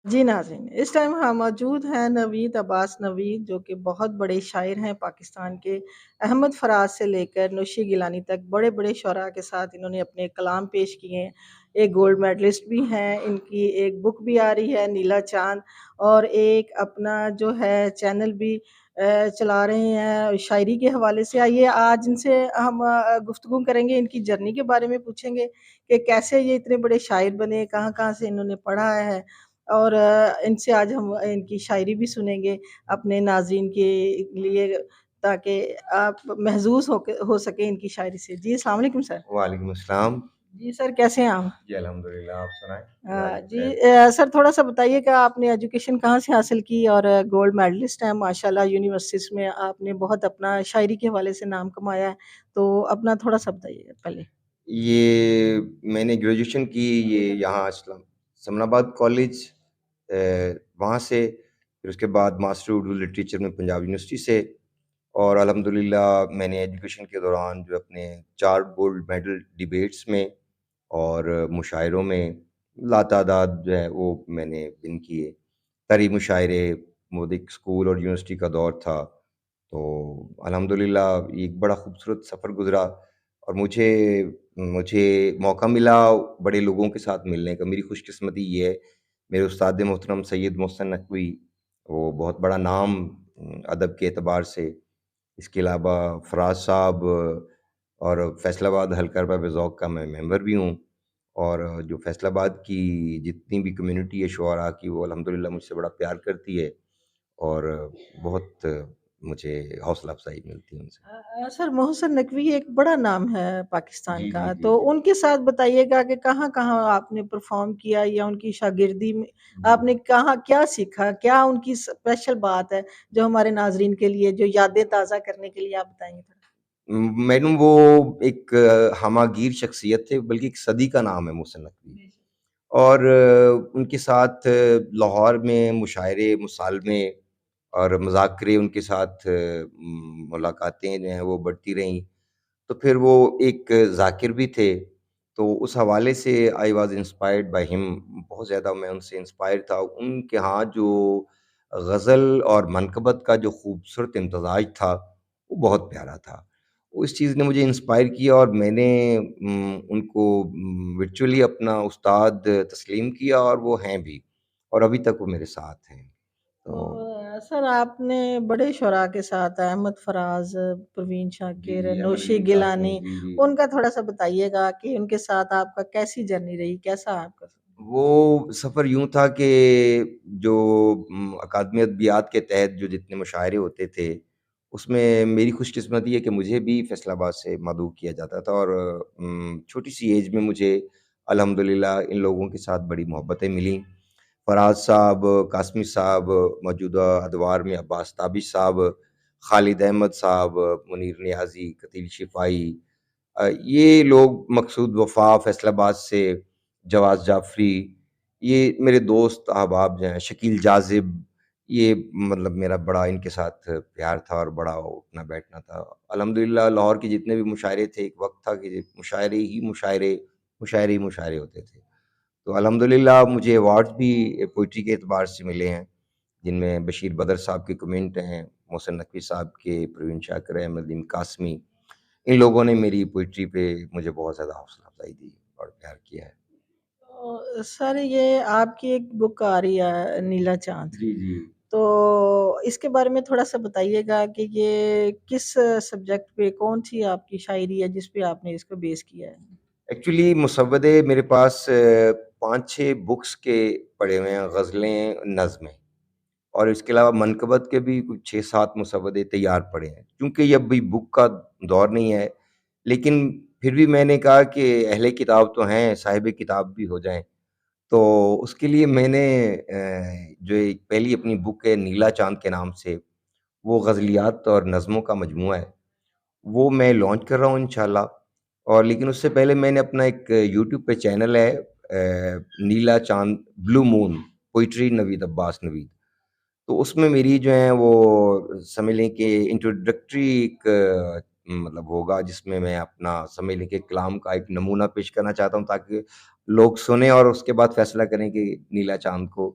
جی ناظرین، اس ٹائم ہم موجود ہیں نوید عباس نوید، جو کہ بہت بڑے شاعر ہیں پاکستان کے۔ احمد فراز سے لے کر نوشی گیلانی تک بڑے بڑے شعراء کے ساتھ انہوں نے اپنے کلام پیش کیے ہیں۔ ایک گولڈ میڈلسٹ بھی ہیں، ان کی ایک بک بھی آ رہی ہے نیلا چاند، اور ایک اپنا جو ہے چینل بھی چلا رہے ہیں شاعری کے حوالے سے۔ آئیے آج ان سے ہم گفتگو کریں گے، ان کی جرنی کے بارے میں پوچھیں گے کہ کیسے یہ اتنے بڑے شاعر بنے، کہاں کہاں سے انہوں نے پڑھا ہے، اور ان سے آج ہم ان کی شاعری بھی سنیں گے اپنے ناظرین کے لیے، تاکہ آپ محظوظ ہو سکیں ان کی شاعری سے۔ جی السلام علیکم سر۔ وعلیکم السلام۔ جی سر، کیسے ہیں آپ؟ جی الحمدللہ، آپ سنائیں۔ جی سر، تھوڑا سا بتائیے کہ آپ نے ایجوکیشن کہاں سے حاصل کی، اور گولڈ میڈلسٹ ہیں ماشاءاللہ یونیورسٹیز میں، آپ نے بہت اپنا شاعری کے حوالے سے نام کمایا ہے، تو اپنا تھوڑا سا بتائیے پہلے۔ یہ میں نے گریجویشن کی یہ یہاں سمن آباد کالج، وہاں سے، پھر اس کے بعد ماسٹر اردو لٹریچر میں پنجاب یونیورسٹی سے، اور الحمدللہ میں نے ایجوکیشن کے دوران جو اپنے 4 گولڈ میڈل ڈیبیٹس میں اور مشاعروں میں لاتعداد جو ہے وہ میں نے ون کیے۔ طرح مشاعرے، وہ ایک اسکول اور یونیورسٹی کا دور تھا، تو الحمدللہ یہ ایک بڑا خوبصورت سفر گزرا، اور مجھے موقع ملا بڑے لوگوں کے ساتھ ملنے کا۔ میری خوش قسمتی یہ ہے، میرے استاد محترم سید محسن نقوی، وہ بہت بڑا نام ادب کے اعتبار سے، اس کے علاوہ فراز صاحب، اور فیصل آباد حلقہ ارباب ذوق کا میں ممبر بھی ہوں، اور جو فیصل آباد کی جتنی بھی کمیونٹی ہے شعراء کی، وہ الحمدللہ مجھ سے بڑا پیار کرتی ہے، اور بہت مجھے حوصلہ افزائی ملتی ہے ان سے۔ سر، محسن نقوی ایک بڑا نام ہے پاکستان جی کا، جی جی تو جی ان کے ساتھ بتائیے گا کہ کہاں کہاں آپ نے پرفارم کیا، یا ان کی شاگردی میں آپ نے کہاں کیا سیکھا، کیا ان کی اسپیشل بات ہے جو ہمارے ناظرین کے لیے، جو یادیں تازہ کرنے کے لیے آپ بتائیں گے تھوڑا۔ میڈم وہ ایک ہمہ گیر شخصیت تھے، بلکہ ایک صدی کا نام ہے محسن نقوی، اور ان کے ساتھ لاہور میں مشاعرے، مصالمے اور مذاکرے، ان کے ساتھ ملاقاتیں جو ہیں وہ بڑھتی رہیں، تو پھر وہ ایک ذاکر بھی تھے، تو اس حوالے سے آئی واز انسپائرڈ بائی ہم، بہت زیادہ میں ان سے انسپائر تھا۔ ان کے ہاں جو غزل اور منقبت کا جو خوبصورت امتزاج تھا وہ بہت پیارا تھا، اس چیز نے مجھے انسپائر کیا، اور میں نے ان کو ورچولی اپنا استاد تسلیم کیا، اور وہ ہیں بھی، اور ابھی تک وہ میرے ساتھ ہیں۔ تو سر، آپ نے بڑے شعراء کے ساتھ احمد فراز، پروین جی شاکر، جی، احمد نوشی امین قاسمی، گیلانی، جی جی۔ ان کا تھوڑا سا بتائیے گا کہ ان کے ساتھ آپ کا کیسی جرنی رہی، کیسا آپ کا؟ وہ سفر یوں تھا کہ جو اکادمی ادبیات کے تحت جو جتنے مشاعرے ہوتے تھے، اس میں میری خوش قسمتی ہے کہ مجھے بھی فیصل آباد سے مدعو کیا جاتا تھا، اور چھوٹی سی ایج میں مجھے الحمدللہ ان لوگوں کے ساتھ بڑی محبتیں ملیں۔ فراز صاحب، قاسمی صاحب، موجودہ ادوار میں عباس تابش صاحب، خالد احمد صاحب، منیر نیازی، قتیل شفائی، یہ لوگ، مقصود وفا فیصل آباد سے، جواز جعفری، یہ میرے دوست احباب جو ہیں، شکیل جاذب، یہ مطلب میرا بڑا ان کے ساتھ پیار تھا، اور بڑا اٹھنا بیٹھنا تھا۔ الحمدللہ لاہور کے جتنے بھی مشاعرے تھے، ایک وقت تھا کہ مشاعرے ہی مشاعرے، مشاعرے ہی مشاعرے ہوتے تھے، تو الحمدللہ مجھے ایوارڈز بھی پوئٹری کے اعتبار سے ملے ہیں، جن میں بشیر بدر صاحب کے کمنٹ ہیں، محسن نقوی صاحب کے، پروین شاکر، احمد امین قاسمی، ان لوگوں نے میری پوئٹری پہ مجھے بہت زیادہ حوصلہ افزائی دی اور پیار کیا ہے۔ سر، یہ آپ کی ایک بک آ رہی ہے نیلا چاند، جی جی۔ تو اس کے بارے میں تھوڑا سا بتائیے گا کہ یہ کس سبجیکٹ پہ، کون سی آپ کی شاعری ہے جس پہ آپ نے اس کو بیس کیا ہے؟ ایکچولی مسودے میرے پاس 5-6 بکس کے پڑے ہوئے ہیں، غزلیں، نظمیں، اور اس کے علاوہ منقبت کے بھی کچھ 6-7 مسودے تیار پڑے ہیں۔ کیونکہ یہ ابھی بک کا دور نہیں ہے، لیکن پھر بھی میں نے کہا کہ اہل کتاب تو ہیں، صاحب کتاب بھی ہو جائیں، تو اس کے لیے میں نے جو ایک پہلی اپنی بک ہے نیلا چاند کے نام سے، وہ غزلیات اور نظموں کا مجموعہ ہے، وہ میں لانچ کر رہا ہوں انشاءاللہ۔ اور لیکن اس سے پہلے میں نے اپنا ایک یوٹیوب پہ چینل ہے، نیلا چاند بلو مون پوئٹری نوید عباس نوید، تو اس میں میری جو ہیں وہ سمجھ لیں کہ انٹروڈکٹری ایک مطلب ہوگا، جس میں میں اپنا سمجھ لیں کہ کلام کا ایک نمونہ پیش کرنا چاہتا ہوں، تاکہ لوگ سنیں اور اس کے بعد فیصلہ کریں کہ نیلا چاند کو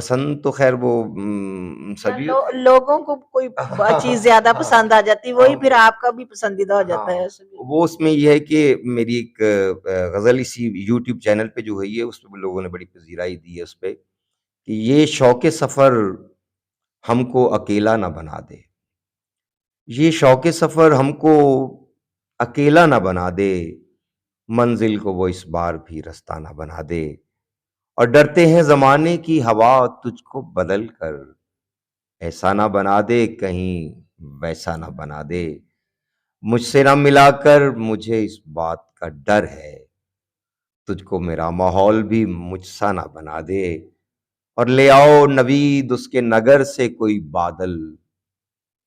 پسند تو خیر وہ یا سبھی لوگوں کو کوئی چیز زیادہ پسند آ جاتی وہی پھر آپ کا بھی پسندیدہ ہو ہاں جاتا ہے ایسے بھی؟ وہ اس میں یہ ہے کہ میری ایک غزل اسی یوٹیوب چینل پہ جو ہوئی ہے اس پہ لوگوں نے بڑی پذیرائی دی ہے اس پہ کہ یہ شوق سفر ہم کو اکیلا نہ بنا دے، یہ شوق سفر ہم کو اکیلا نہ بنا دے، منزل کو وہ اس بار بھی رستہ نہ بنا دے، اور ڈرتے ہیں زمانے کی ہوا تجھ کو بدل کر، ایسا نہ بنا دے کہیں ویسا نہ بنا دے، مجھ سے نہ ملا کر مجھے اس بات کا ڈر ہے، تجھ کو میرا ماحول بھی مجھ سا نہ بنا دے، اور لے آؤ نوید اس کے نگر سے کوئی بادل،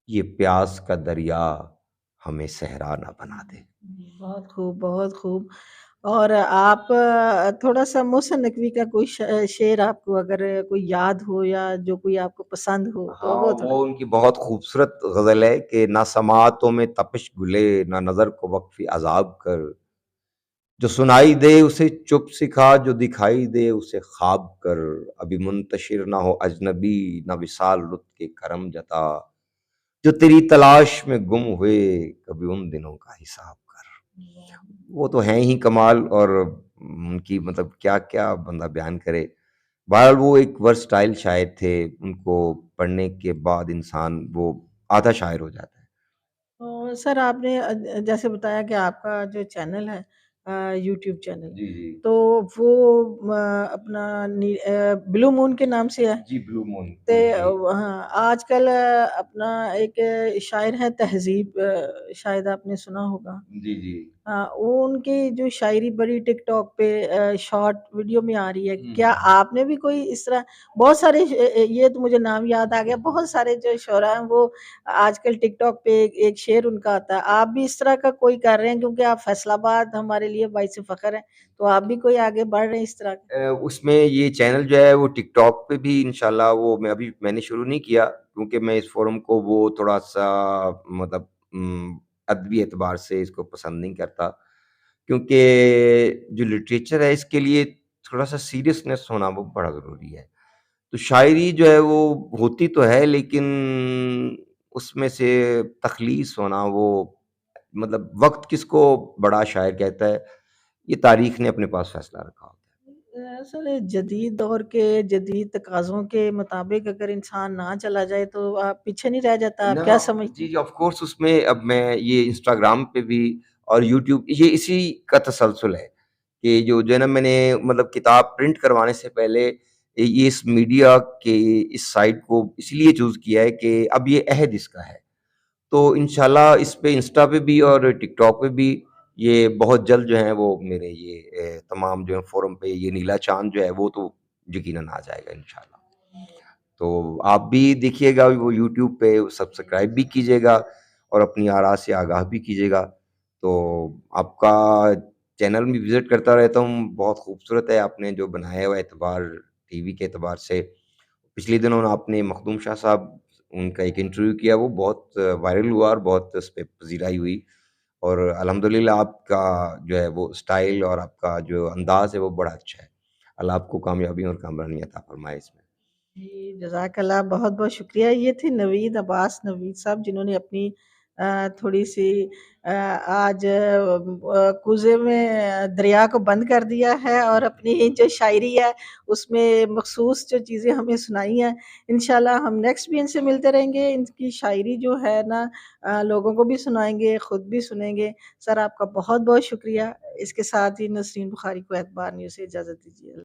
یہ پیاس کا دریا ہمیں صحرا نہ بنا دے۔ بہت خوب، بہت خوب۔ اور آپ تھوڑا سا موسیٰ نقوی کا کوئی شعر آپ کو اگر کوئی یاد ہو یا جو کوئی آپ کو پسند ہو تو ہاں وہ تھوڑا۔ وہ ان کی بہت خوبصورت غزل ہے کہ نہ سماعتوں میں تپش گلے، نہ نظر کو وقفی عذاب کر، جو سنائی دے اسے چپ سکھا، جو دکھائی دے اسے خواب کر، ابھی منتشر نہ ہو اجنبی، نہ وصال رت کے کرم جتا، جو تیری تلاش میں گم ہوئے کبھی ان دنوں کا حساب کر۔ وہ تو ہیں ہی کمال، اور ان کی مطلب کیا کیا بندہ بیان کرے۔ بہرحال وہ ایک ورسٹائل شاعر تھے، ان کو پڑھنے کے بعد انسان وہ آدھا شاعر ہو جاتا ہے۔ اور سر آپ نے جیسے بتایا کہ آپ کا جو چینل ہے یوٹیوب چینل جی جی تو وہ اپنا بلو مون کے نام سے ہے۔ جی بلو مون تے جی ہاں آج کل اپنا ایک شاعر ہے تہذیب، شاید آپ نے سنا ہوگا۔ جی جی وہ ان کی جو شاعری بڑی ٹک ٹاک پہ شارٹ ویڈیو میں آ رہی ہے، کیا آپ نے بھی کوئی اس طرح بہت سارے یہ تو مجھے نام یاد آ گیا، بہت سارے جو شعراء ہیں وہ آج کل ٹک ٹاک پہ ایک شعر ان کا آتا ہے، آپ بھی اس طرح کا کوئی کر رہے ہیں؟ کیونکہ آپ فیصل آباد ہمارے لیے باعث فخر ہیں، تو آپ بھی کوئی آگے بڑھ رہے ہیں اس طرح کا؟ اس میں یہ چینل جو ہے وہ ٹک ٹاک پہ بھی انشاءاللہ وہ میں نے شروع نہیں کیا، کیونکہ میں اس فورم کو وہ تھوڑا سا مطلب ادبی اعتبار سے اس کو پسند نہیں کرتا، کیونکہ جو لٹریچر ہے اس کے لیے تھوڑا سا سیریسنس ہونا وہ بڑا ضروری ہے۔ تو شاعری جو ہے وہ ہوتی تو ہے، لیکن اس میں سے تخلیص ہونا وہ مطلب وقت کس کو بڑا شاعر کہتا ہے، یہ تاریخ نے اپنے پاس فیصلہ رکھا ہوتا اصل جدید دور کے جدید تقاضوں کے مطابق اگر انسان نہ چلا جائے تو آپ پیچھے نہیں رہ جاتا، ہے آپ نا۔ کیا سمجھتے جی ہیں؟ جی آف کورس اس میں اب میں یہ انسٹاگرام پہ بھی اور یوٹیوب یہ اسی کا تسلسل ہے کہ جو ہے نا میں نے مطلب کتاب پرنٹ کروانے سے پہلے یہ اس میڈیا کے اس سائٹ کو اس لیے چوز کیا ہے کہ اب یہ عہد اس کا ہے، تو انشاءاللہ اس پہ انسٹا پہ بھی اور ٹک ٹاک پہ بھی یہ بہت جلد جو ہیں وہ میرے یہ تمام جو ہے فورم پہ یہ نیلا چاند جو ہے وہ تو یقیناً آ جائے گا انشاءاللہ۔ تو آپ بھی دیکھیے گا، وہ یوٹیوب پہ سبسکرائب بھی کیجیے گا اور اپنی آراء سے آگاہ بھی کیجیے گا۔ تو آپ کا چینل میں وزٹ کرتا رہتا ہوں، بہت خوبصورت ہے آپ نے جو بنایا ہوا اعتبار ٹی وی کے اعتبار سے۔ پچھلے دنوں آپ نے مخدوم شاہ صاحب ان کا ایک انٹرویو کیا، وہ بہت وائرل ہوا اور بہت اس پہ پذیرائی ہوئی، اور الحمدللہ آپ کا جو ہے وہ اسٹائل اور آپ کا جو انداز ہے وہ بڑا اچھا ہے۔ اللہ آپ کو کامیابی اور کامرانی عطا فرمائے اس میں۔ جی جزاک اللہ، بہت بہت شکریہ۔ یہ تھے نوید عباس نوید صاحب جنہوں نے اپنی تھوڑی سی آج کوزے میں دریا کو بند کر دیا ہے اور اپنی جو شاعری ہے اس میں مخصوص جو چیزیں ہمیں سنائی ہیں، انشاءاللہ ہم نیکسٹ بھی ان سے ملتے رہیں گے، ان کی شاعری جو ہے نا لوگوں کو بھی سنائیں گے، خود بھی سنیں گے۔ سر آپ کا بہت بہت شکریہ۔ اس کے ساتھ ہی نسرین بخاری کو اعتبار نیوز سے اجازت دیجیے۔